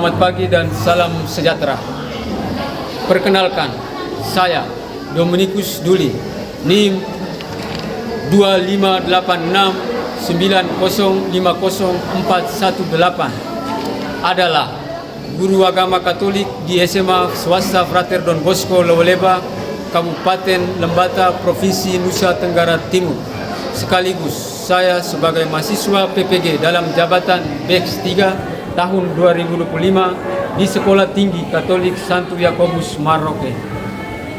Selamat pagi dan salam sejahtera. Perkenalkan, saya Dominikus Duli, NIM 25869050418, adalah guru agama Katolik di SMA Swasta Frater Don Bosco Lowoleba, Kabupaten Lembata, Provinsi Nusa Tenggara Timur. Sekaligus saya sebagai mahasiswa PPG dalam jabatan BEX 3 tahun 2025 di Sekolah Tinggi Katolik Santo Yakobus Maroke.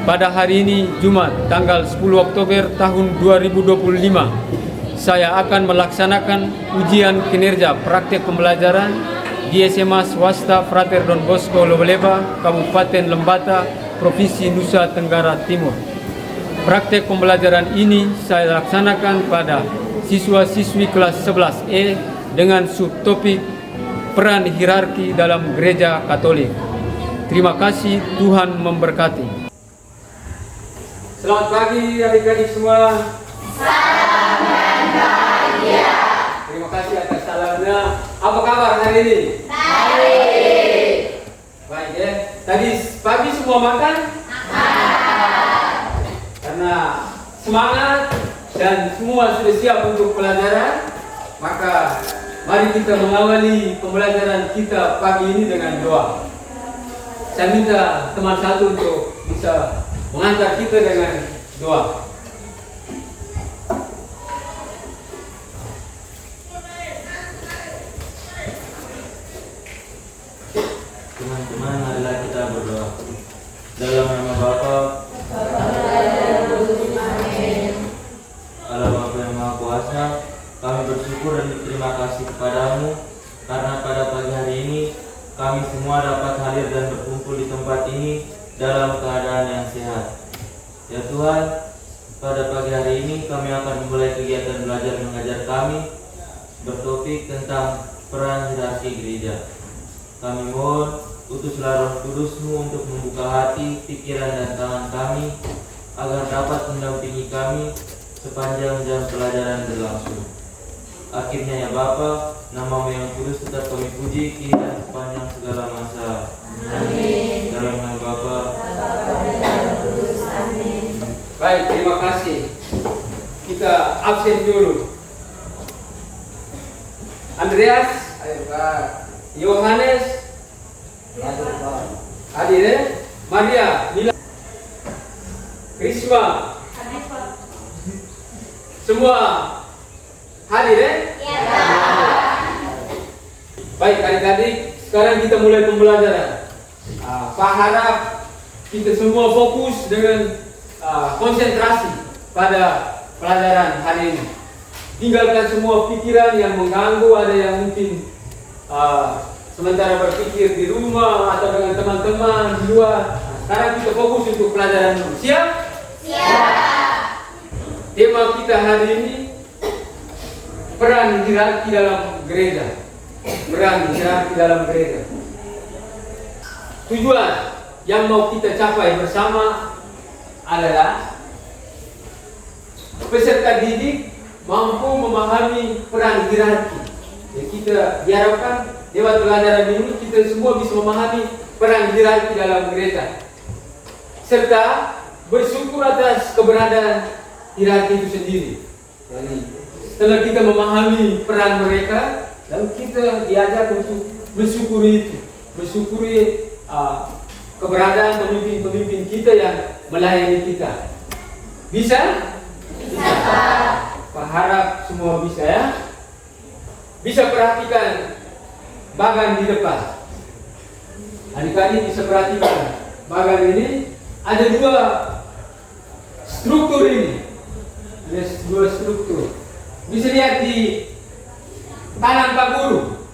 Pada hari ini, Jumat, tanggal 10 Oktober tahun 2025, saya akan melaksanakan ujian kinerja praktek pembelajaran di SMA Swasta Frater Don Bosco Lowoleba, Kabupaten Lembata, Provinsi Nusa Tenggara Timur. Praktek pembelajaran ini saya laksanakan pada siswa-siswi kelas 11E dengan subtopik peran hierarki dalam gereja Katolik. Terima kasih, Tuhan memberkati. Selamat pagi adik-adik semua. Salam dan bahagia. Terima kasih atas salamnya. Apa kabar hari ini? Baik. Baik ya. Tadi pagi semua makan? Karena semangat dan semua sudah siap untuk pelajaran, maka mari kita mengawali pembelajaran kita pagi ini dengan doa. Saya minta teman satu untuk bisa mengantar kita dengan doa. Teman-teman, marilah kita berdoa. Dalam nama Bapa, Allah Bapa yang Maha Kuasa, kami bersyukur dan berterima kasih kepadamu karena pada pagi hari ini kami semua dapat hadir dan berkumpul di tempat ini dalam keadaan yang sehat. Ya Tuhan, pada pagi hari ini kami akan memulai kegiatan belajar mengajar kami bertopik tentang peran hierarki gereja. Kami mohon utuslah Roh Kudus-Mu untuk membuka hati, pikiran dan tangan kami agar dapat mendampingi kami sepanjang jam pelajaran berlangsung. Akhirnya ya Bapa, nama-Mu yang kudus tetap kami puji kini dan sepanjang segala masa. Amin. Dalam nama Bapa, Amin. Baik, terima kasih. Kita absen dulu. Andreas, ayo Pak. Yohanes, hadir ya. Maria, Mila, Krisma, semua hadir ya? Ya. Baik adik-adik, sekarang kita mulai pembelajaran. Pak harap kita semua fokus dengan konsentrasi pada pelajaran hari ini. Tinggalkan semua pikiran yang mengganggu, ada yang mungkin sementara berpikir di rumah atau dengan teman-teman di luar. Sekarang kita fokus untuk pelajaran ini. Siap? Siap. Tema kita hari ini, peran hierarki dalam gereja. Peran hierarki dalam gereja. Tujuan yang mau kita capai bersama adalah peserta didik mampu memahami peran hierarki. Jadi kita diharapkan lewat pelajaran ini kita semua bisa memahami peran hierarki dalam gereja, serta bersyukur atas keberadaan hierarki itu sendiri. Jadi setelah kita memahami peran mereka, lalu kita diajak untuk mensyukuri itu, mensyukuri keberadaan pemimpin-pemimpin kita yang melayani kita. Bisa? Bisa. Pak harap semua bisa ya. Bisa perhatikan bagan di depan. Adik-adik bisa perhatikan bagan ini. Ada dua struktur ini. Ada dua struktur. Bisa lihat di kanan Pak Guru.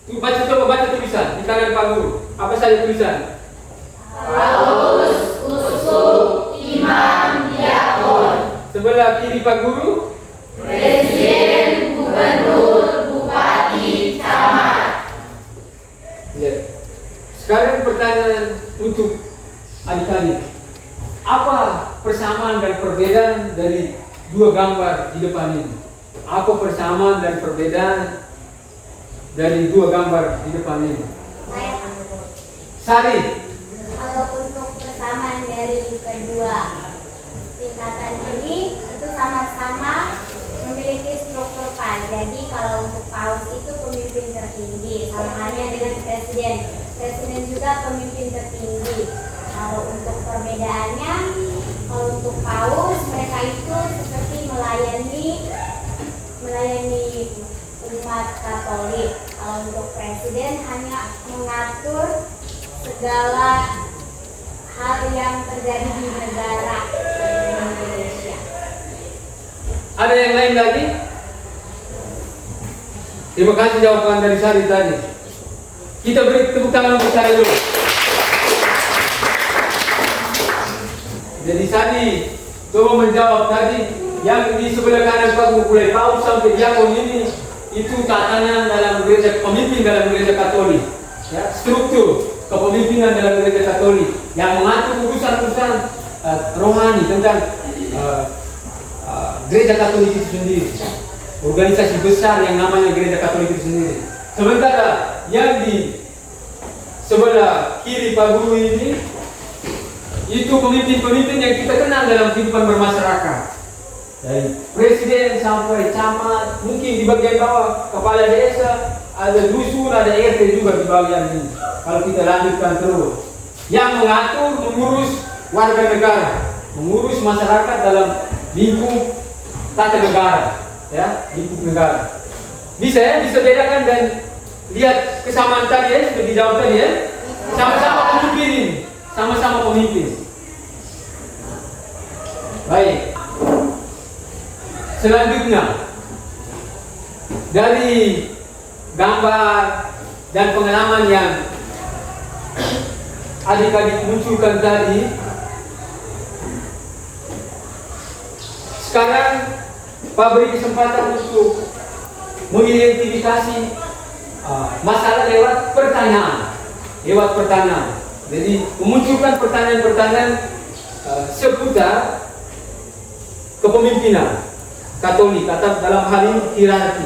Coba baca tulisan di kanan Pak Guru. Apa saja tulisan? Paulus, uskup, imam, diakon. Sebelah kiri Pak Guru, Presiden, gubernur, bupati, camat. lihat. Sekarang pertanyaan untuk adik-adik. Apa persamaan dan perbedaan dari dua gambar di depan ini? Apa persamaan dan perbedaan dari dua gambar di depan ini? Sari. Kalau untuk persamaan dari kedua tingkatan ini itu sama-sama memiliki struktur PAS. Jadi kalau untuk PAUS itu pemimpin tertinggi, sama halnya dengan presiden. Presiden juga pemimpin tertinggi. Kalau untuk perbedaannya, kalau untuk PAUS mereka itu seperti melayani umat Katolik. Kalau untuk presiden hanya mengatur segala hal yang terjadi di negara Indonesia. Ada yang lain lagi? Terima kasih jawaban dari Sari tadi. Kita beri tepuk tangan untuk Sari dulu. Jadi Sari coba menjawab tadi yang di sebelah kanan Pak mulai tahu sampai diakon ini itu tatanan dalam gereja, pemimpin dalam gereja Katolik. Ya, struktur kepemimpinan dalam gereja Katolik yang mengatur urusan-urusan rohani tentang gereja Katolik itu sendiri, organisasi besar yang namanya gereja Katolik itu sendiri. Sementara yang di sebelah kiri Pak Guru ini itu pemimpin-pemimpin yang kita kenal dalam kehidupan bermasyarakat, dari presiden sampai camat, mungkin di bagian bawah kepala desa, ada dusun, ada RT juga di bagian ini. Kalau kita lanjutkan terus, yang mengatur, mengurus warga negara, mengurus masyarakat dalam lingkup tata negara, ya, lingkup negara. Bisa bedakan dan lihat kesamaan tadi ya, sudah dijawab tadi ya. Sama-sama pemimpin ini, sama-sama pemimpin. Baik. Selanjutnya, dari gambar dan pengalaman yang adik-adik munculkan tadi, sekarang Pak beri kesempatan untuk mengidentifikasi masalah lewat pertanyaan. Jadi memunculkan pertanyaan-pertanyaan seputar kepemimpinan Katolik atau dalam hal ini hierarki.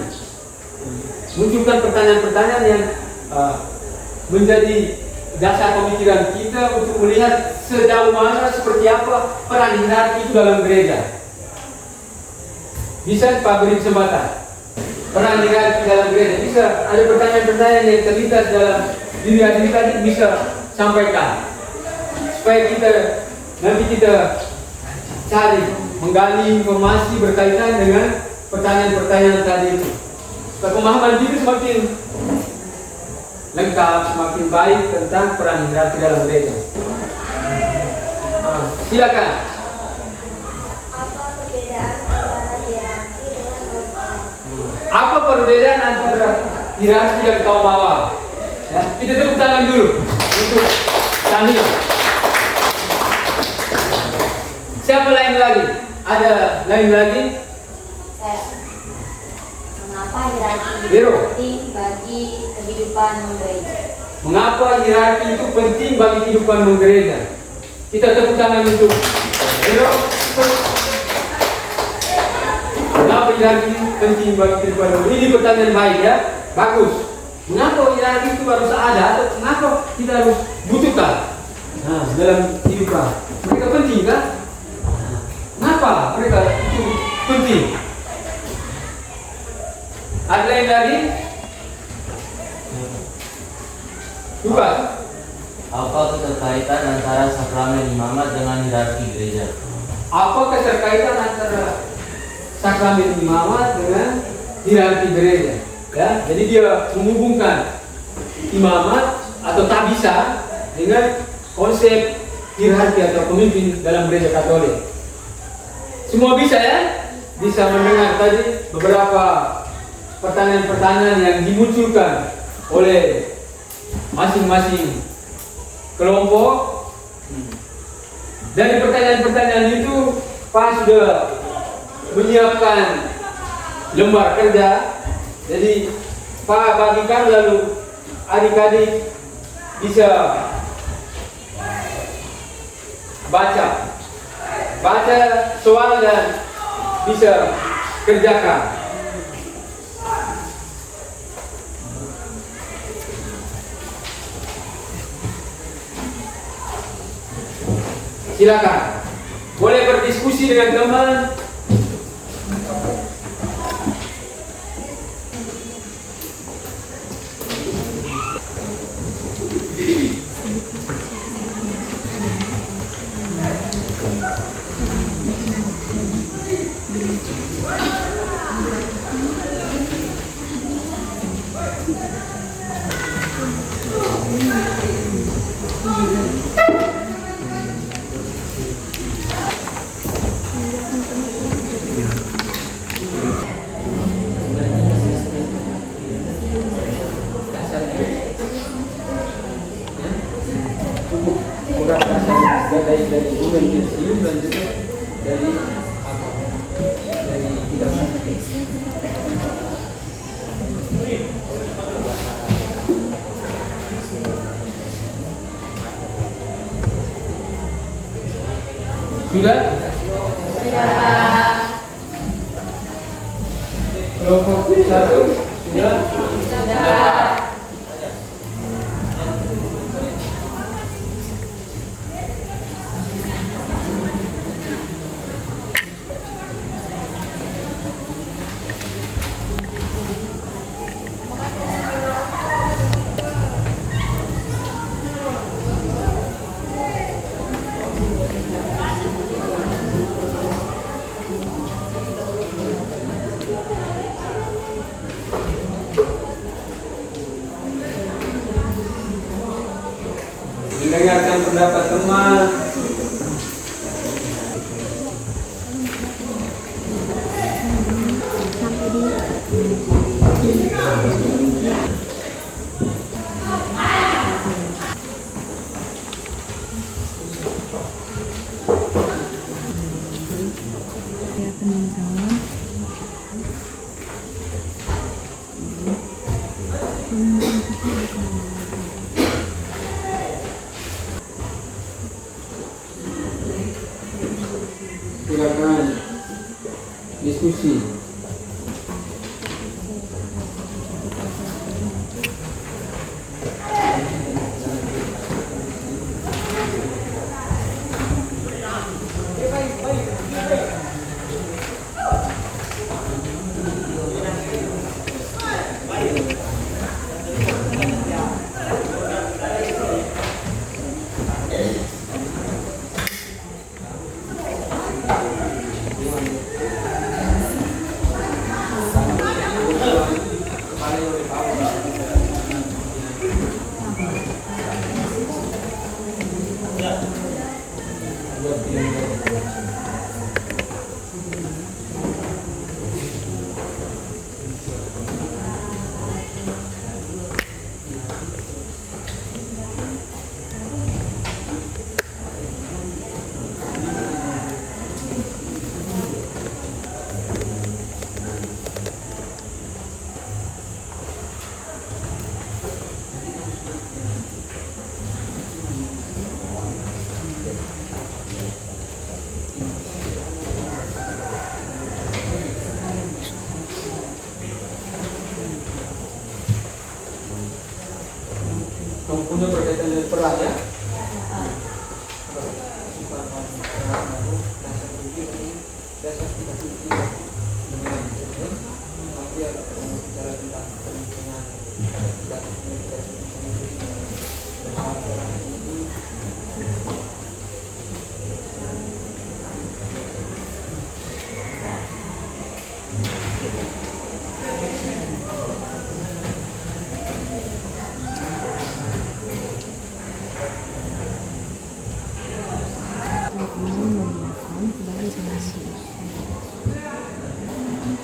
Munculkan pertanyaan-pertanyaan yang menjadi dasar pemikiran kita untuk melihat sejauh mana, seperti apa peran hierarki itu dalam gereja. Bisa Pak beri kesempatan peran hierarki dalam gereja. Bisa ada pertanyaan-pertanyaan yang terlintas dalam diri adik tadi, bisa sampaikan supaya nanti kita cari menggali informasi berkaitan dengan pertanyaan-pertanyaan tadi itu. Pemahaman kita semakin lengkap, semakin baik tentang peran hierarki dalam gereja. Silakan. Apa perbedaan antara hierarki dan kaum bawah? Ya, kita tepuk tangan dulu untuk Tania. Siapa lain lagi? Ada lain lagi? Mengapa hierarki Biro. penting bagi kehidupan gereja? Mengapa hierarki itu penting bagi kehidupan gereja? Kita tepuk tangan untuk Biro. Mengapa hierarki penting bagi kehidupan gereja? Ini pertanyaan baik ya, bagus. Mengapa hierarki itu harus ada atau mengapa kita harus butuhkan dalam kehidupan? Mereka penting kan? Kenapa mereka itu penting? Ada lain lagi? Juga. Apa keterkaitan antara sakramen imamat dengan hierarki gereja? Apa keterkaitan antara sakramen imamat dengan hierarki gereja? Ya, jadi dia menghubungkan imamat atau tabisa dengan konsep hierarki atau pemimpin dalam gereja Katolik. Semua bisa ya? Bisa mendengar tadi beberapa pertanyaan-pertanyaan yang dimunculkan oleh masing-masing kelompok. Dari pertanyaan-pertanyaan itu Pak sudah menyiapkan lembar kerja. Jadi Pak bagikan lalu adik-adik bisa baca soal dan bisa kerjakan. Silakan. Boleh berdiskusi dengan teman. Dari utensil dan juga dari tidak sudah kelompok satu sudah mendengarkan pendapat teman. Silakan diskusi. Punya berkaitan dengan perang ya.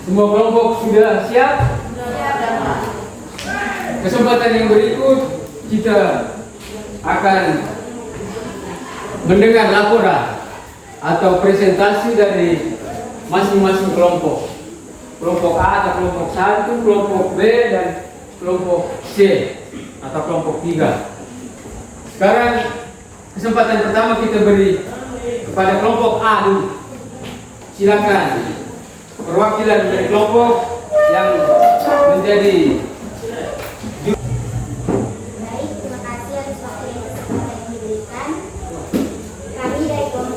Semua kelompok sudah siap? Kesempatan yang berikut kita akan mendengar laporan atau presentasi dari masing-masing kelompok. Kelompok A atau kelompok 1, kelompok B dan kelompok C atau kelompok 3. Sekarang kesempatan pertama kita beri kepada kelompok A dulu. Silakan perwakilan dari kelompok yang menjadi. Baik, terima kasih atas waktu yang kesempatan yang diberikan. Kami dari kelompok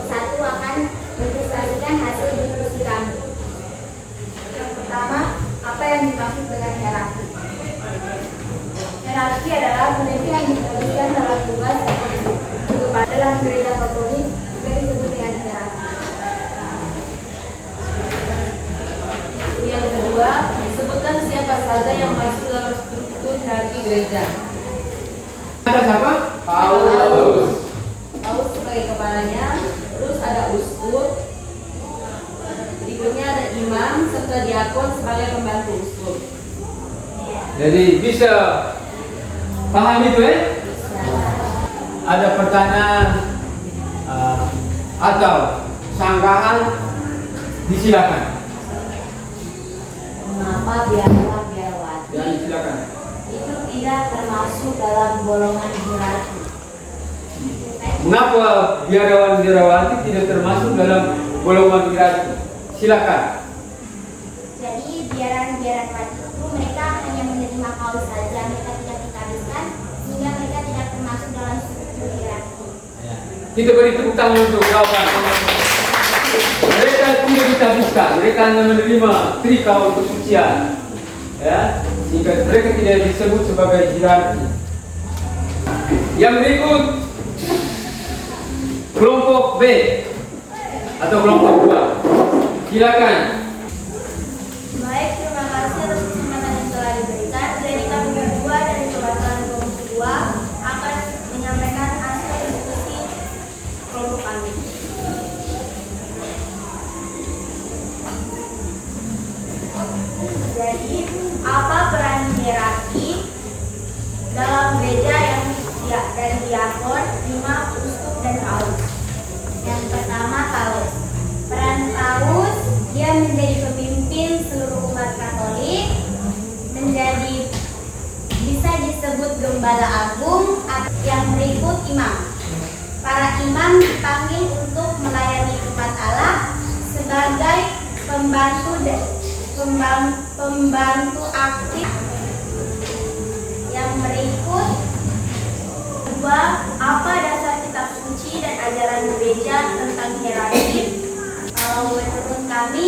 Paus sebagai kepalanya, terus ada uskup, berikutnya ada imam serta diakon sebagai pembantu uskup. Jadi bisa paham itu ya? Ada pertanyaan atau sanggahan, disilakan. Mengapa biarawati Ya, silakan. itu tidak termasuk dalam golongan hierarki? Mengapa biarawati tidak termasuk dalam golongan hierarki? Silakan. Jadi biarawati itu mereka hanya menerima paus saja, mereka tidak dikawinkan, sehingga mereka tidak termasuk dalam struktur hierarki. Kita beri tepuk tangan untuk kawan. Mereka tidak ditabiskan, mereka hanya menerima trikau kesucian. Ya, sehingga mereka tidak disebut sebagai hierarki. Yang berikut kelompok B atau kelompok 2. Silakan. Baik, terima kasih atas kesempatan yang telah diberikan. Jadi kami berdua dari Kebanggaan Kelompok 2 akan menyampaikan hasil diskusi kelompok kami. Jadi, apa peran hierarki dalam gereja yang dari diakon, imam, uskup, dan paus? Yang pertama, paus. Peran paus, dia menjadi pemimpin seluruh umat Katolik, bisa disebut gembala agung. Yang berikut, imam. Para imam dipanggil untuk melayani umat Allah sebagai pembantu aktif. Yang berikut, kedua, apa dasar kitab suci dan ajaran gereja tentang hierarki? Kalau menurut kami,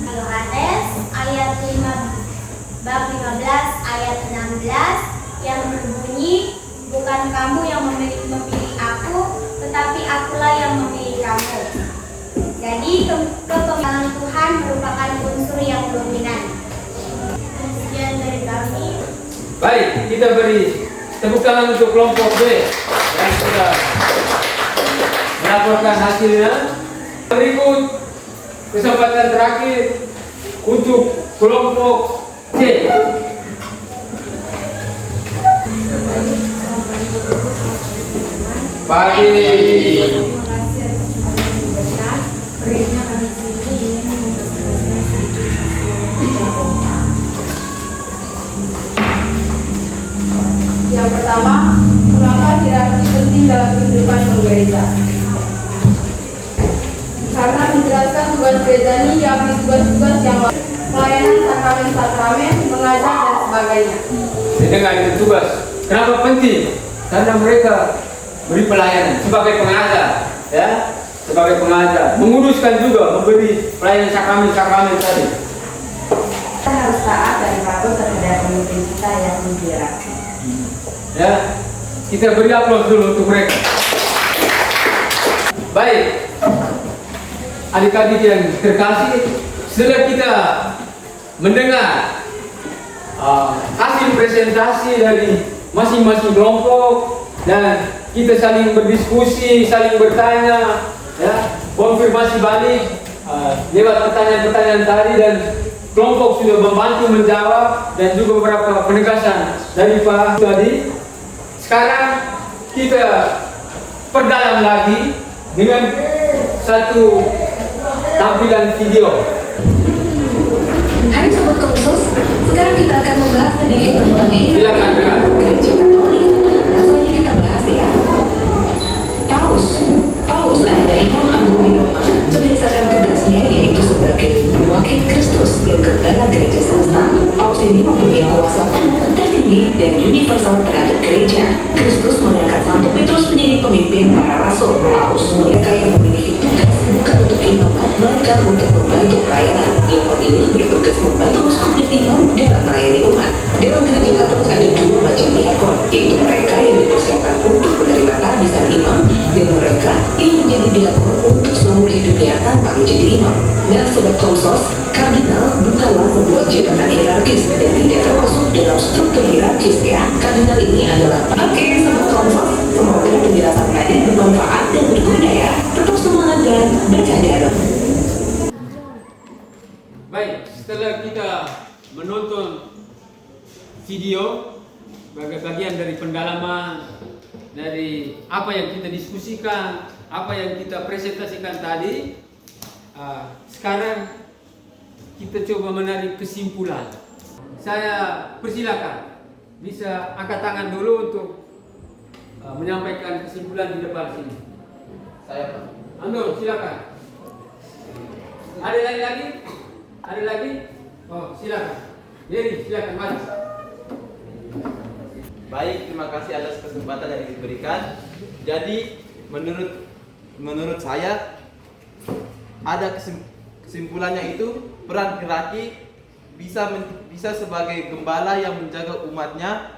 Yohanes ayat 5 bab 15 ayat 16 yang berbunyi, bukan kamu yang memilih aku, tetapi akulah yang memilih kamu. Jadi kepemimpinan Tuhan merupakan unsur yang dominan. Sekian dari kami. Baik, kita beri tepuk tangan untuk kelompok B yang sudah melaporkan hasilnya. Berikut kesempatan terakhir untuk kelompok C. Pagi. Yang pertama, mengapa hierarki penting dalam kehidupan bergereja? Karena menjelaskan tugas gereja ini yakni tugas-tugas yang pelayanan sakramen-sakramen, mengajar dan sebagainya. Dengan itu tugas. Kenapa penting? Karena mereka beri pelayanan sebagai pengajar, ya, sebagai pengajar, menguruskan juga, memberi pelayanan sakramen tadi. Kita harus taat dan patuh terhadap pemimpin kita yang hierarki. Ya, kita beri aplaus dulu untuk mereka. Baik, adik-adik yang terkasih, setelah kita mendengar hasil presentasi dari masing-masing kelompok dan kita saling berdiskusi, saling bertanya, ya, konfirmasi balik lewat pertanyaan-pertanyaan tadi, dan kelompok sudah membantu menjawab dan juga beberapa penegasan dari Pak tadi. Sekarang kita perdalam lagi dengan satu tampilan video. Hai Sobat Komsos, sekarang kita akan membahas sedikit tentang Silakan dengar. Gereja Katolik. Langsung aja kita bahas ya. Paus adalah imam agung di Roma, berdasarkan tugasnya yaitu sebagai wakil Kristus yang dalam gereja semesta. Paus ini mempunyai kuasa tertinggi dan universal terhadap gereja. Kristus mengangkat Santo Petrus menjadi pemimpin para rasul. Paus mereka yang memiliki tugas bukan untuk imam, melainkan untuk membantu pelayanan. Imam ini bertugas membantu uskup dan imam dalam melayani umat. Dalam gereja Katolik ada dua macam diakon, yaitu mereka yang dipersiapkan untuk menerima tabisan imam dan mereka yang menjadi diakon untuk seumur hidupnya tanpa menjadi imam. Nah, Sobat Komsos, kardinal bukanlah sebuah jabatan hierarkis dan tidak termasuk dalam atau struktur hierarkis ya. Kardinal ini adalah oke, semua kelompok. Semoga penjelasan tadi bermanfaat dan berguna ya. Tetap semangat dan bercanda. Baik, setelah kita menonton video sebagai bagian dari pendalaman dari apa yang kita diskusikan, apa yang kita presentasikan tadi, sekarang kita coba menarik kesimpulan. Saya persilakan, bisa angkat tangan dulu untuk menyampaikan kesimpulan di depan sini. Saya Pak. Ando, silakan. Ada lagi? Ada lagi? Oh, silakan. Yeri, silakan maju. Baik, terima kasih atas kesempatan yang diberikan. Jadi, menurut saya ada kesimpulannya itu peran laki bisa sebagai gembala yang menjaga umatnya,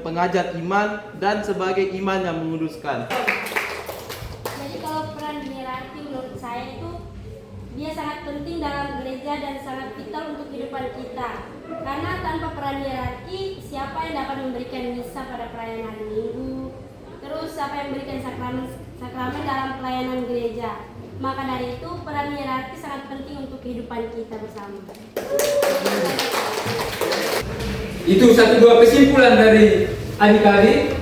pengajar iman, dan sebagai iman yang menguduskan. Jadi kalau peran hierarki menurut saya itu dia sangat penting dalam gereja dan sangat vital untuk kehidupan kita. Karena tanpa peran hierarki, siapa yang dapat memberikan misa pada perayaan hari Minggu? Terus siapa yang memberikan sakramen dalam pelayanan gereja? Maka dari itu peran hierarki sangat penting untuk kehidupan kita bersama. Itu satu dua kesimpulan dari adik-adik.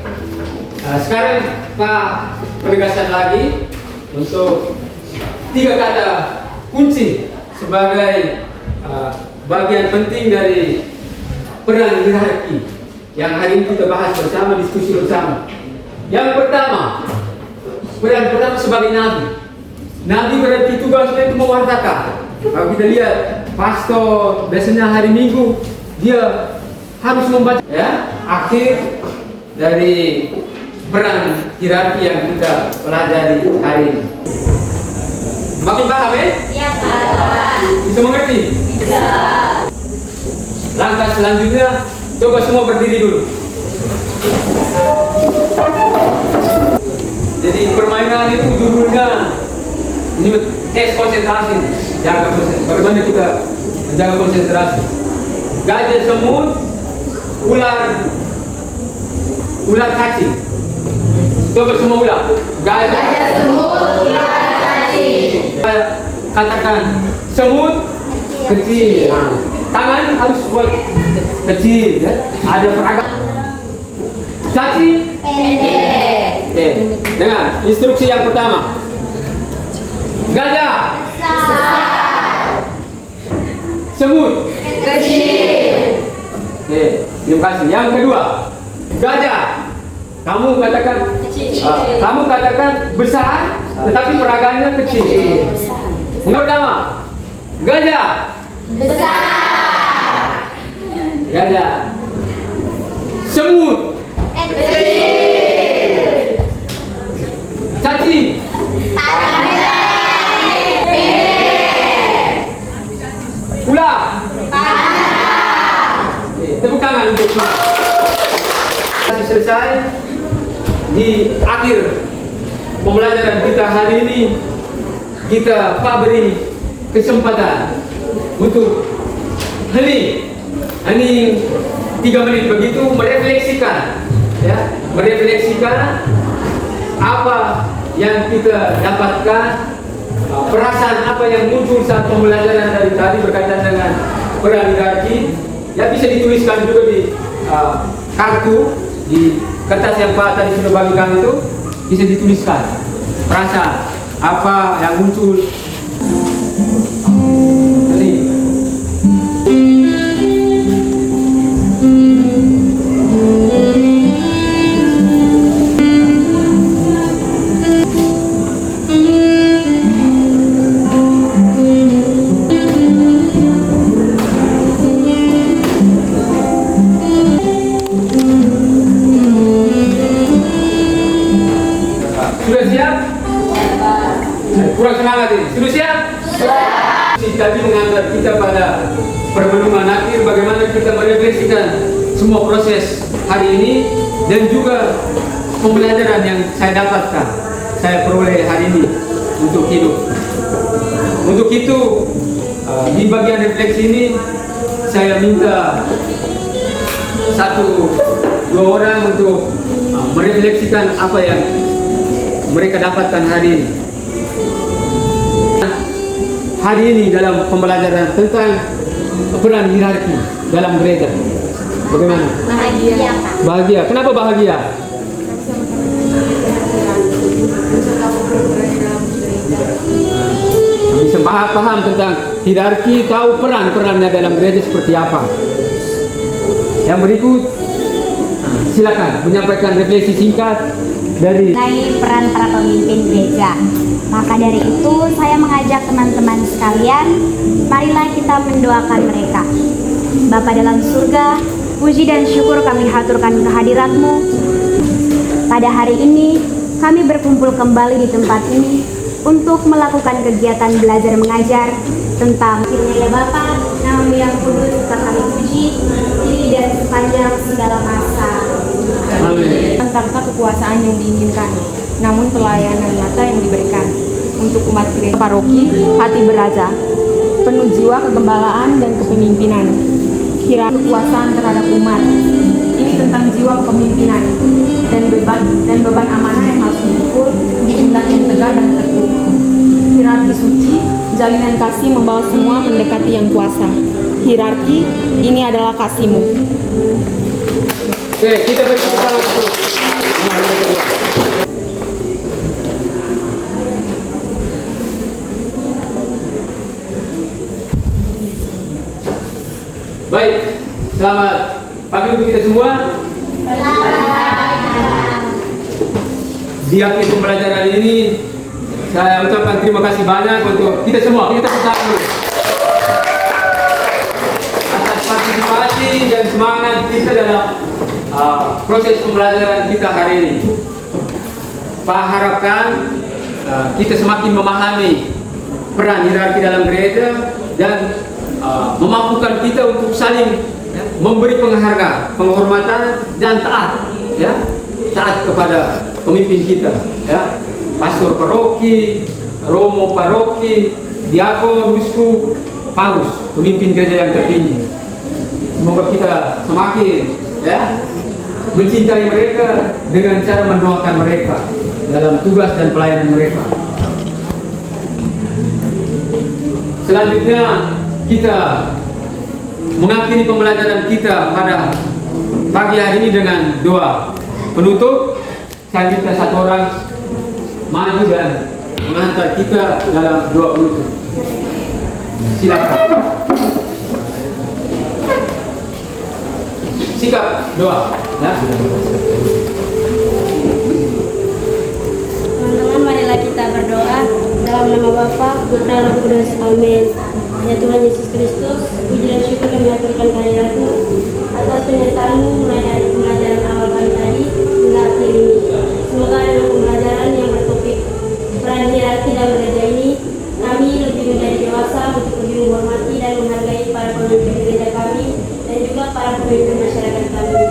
Sekarang Pak penegasan lagi untuk 3 kata kunci sebagai bagian penting dari peran hierarki yang hari ini kita bahas bersama, diskusi bersama. Yang pertama, peran pertama sebagai nabi. Nabi berarti tugasnya itu mewartakan. Kalau kita lihat pastor biasanya hari Minggu dia harus membaca ya akhir dari peran hierarki yang kita pelajari hari ini. Makin paham ya? Iya, Pak. Bisa mengerti? Bisa. Langkah selanjutnya, coba semua berdiri dulu. Jadi permainan itu judulnya ini tes konsentrasi. Jaga konsentrasi. Bagaimana kita menjaga konsentrasi? Gajah semut, ular cacing. Coba semua ulang. Gajah semut, ular cacing. Katakan semut kecil. Tangan harus buat kecil ya. Ada peragam. Cacing pendek. Oke. Dengar instruksi yang pertama. Gajah besar. Semut kecil. Oke, terima kasih. Yang kedua, gajah. Kamu katakan kamu katakan besar, tetapi peragamnya kecil. Yang pertama, gajah besar. Gajah. Semut kecil. Cacing ular. Tepuk tangan untuk semua. Selesai di akhir pembelajaran kita hari ini, kita beri kesempatan untuk hening 3 menit begitu merefleksikan ya, merefleksikan apa yang kita dapatkan, perasaan apa yang muncul saat pembelajaran dari tadi berkaitan dengan peran hierarki. Ya bisa dituliskan juga di kartu, di kertas yang Pak tadi sudah bagikan itu bisa dituliskan perasaan apa yang muncul. Sudah siap? Kurang semangat ini. Sudah siap? Sudah. Tadi mengantar kita pada permenungan akhir bagaimana kita merefleksikan semua proses hari ini dan juga pembelajaran yang saya dapatkan, saya peroleh hari ini untuk hidup. Untuk itu di bagian refleksi ini saya minta dua orang untuk merefleksikan apa yang mereka dapatkan hari ini. Hari ini dalam pembelajaran tentang peran hierarki dalam gereja. Bagaimana? Bahagia, Pak. Bahagia. Kenapa bahagia? Bisa paham tentang hierarki, tahu perannya dalam gereja seperti apa. Yang berikut, silakan menyampaikan refleksi singkat dari Mengenai peran para pemimpin gereja. Maka dari itu saya mengajak teman-teman sekalian, marilah kita mendoakan mereka. Bapa dalam surga, puji dan syukur kami haturkan kehadirat-Mu. Pada hari ini kami berkumpul kembali di tempat ini untuk melakukan kegiatan belajar mengajar tentang firman-Nya Bapa, nama-Mu yang kudus serta kami puji, kini dan sepanjang segala masa. Tanpa kekuasaan yang diinginkan, namun pelayanan nyata yang diberikan untuk umat gereja paroki hati beraja, penuh jiwa kegembalaan dan kepemimpinan, kira kekuasaan terhadap umat. Ini tentang jiwa kepemimpinan dan beban amanah yang harus dipikul di tindak yang tegar dan teguh. Hierarki suci, jalinan kasih membawa semua mendekati yang kuasa. Hierarki, ini adalah kasih-Mu. Oke, kita beri tepuk tangan untuk baik, selamat pagi untuk kita semua. Di akhir pembelajaran ini, saya ucapkan terima kasih banyak untuk kita semua. Kita tepuk tangan dulu atas partisipasi dan semangat kita dalam proses pembelajaran kita hari ini. Pak harapkan kita semakin memahami peran hierarki dalam gereja dan memampukan kita untuk saling memberi penghargaan, penghormatan dan taat, ya, taat kepada pemimpin kita, ya, pastor paroki, romo paroki, diakon, uskup, paus, pemimpin gereja yang tertinggi. Semoga kita semakin, ya, mencintai mereka dengan cara mendoakan mereka dalam tugas dan pelayanan mereka. Selanjutnya kita mengakhiri pembelajaran kita pada pagi hari ini dengan doa penutup. Saya minta satu orang maju dan mengantar kita dalam doa penutup. Silakan. Sikap doa. Ya. Teman-teman, marilah kita berdoa dalam nama Bapa, Putra, Roh Kudus. Amin. Ya Tuhan Yesus Kristus, puji dan syukur kami haturkan kehadirat-Mu atas penyertaan-Mu mulai dari pembelajaran awal kami tadi hingga akhir ini. Semoga dalam pembelajaran yang bertopik peran hierarki dalam gereja ini, kami lebih menjadi dewasa untuk lebih menghormati dan menghargai para pemimpin gereja kami dan juga para pemimpin masyarakat kami.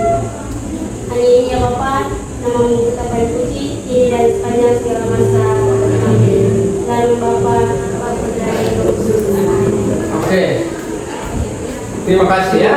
Hanya ini ya Bapa, nama-Mu tetap kami puji, kini dan sepanjang segala masa. Amin. Dalam Bapa, Putra, dan Roh Kudus. Amin. Oke. Terima kasih ya.